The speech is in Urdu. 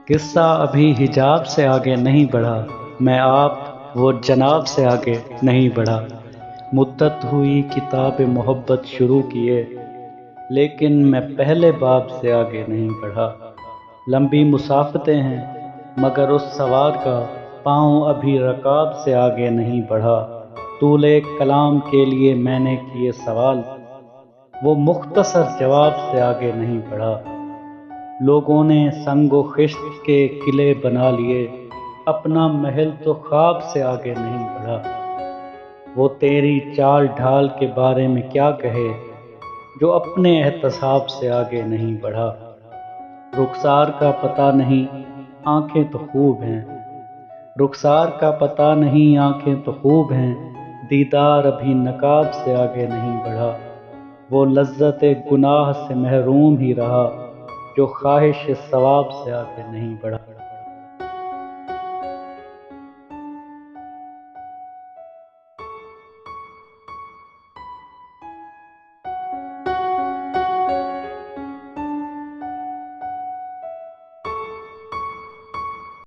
قصہ ابھی حجاب سے آگے نہیں بڑھا، میں آپ وہ جناب سے آگے نہیں بڑھا۔ مدت ہوئی کتاب محبت شروع کیے، لیکن میں پہلے باب سے آگے نہیں بڑھا۔ لمبی مسافتیں ہیں مگر اس سوار کا پاؤں ابھی رکاب سے آگے نہیں بڑھا۔ طول کلام کے لیے میں نے کیے سوال، وہ مختصر جواب سے آگے نہیں بڑھا۔ لوگوں نے سنگ و خشت کے قلعے بنا لیے، اپنا محل تو خواب سے آگے نہیں بڑھا۔ وہ تیری چال ڈھال کے بارے میں کیا کہے جو اپنے احتساب سے آگے نہیں بڑھا۔ رخسار کا پتہ نہیں، آنکھیں تو خوب ہیں، رخسار کا پتہ نہیں، آنکھیں تو خوب ہیں، دیدار ابھی نقاب سے آگے نہیں بڑھا۔ وہ لذت گناہ سے محروم ہی رہا جو خواہش ثواب سے آگے نہیں بڑھا۔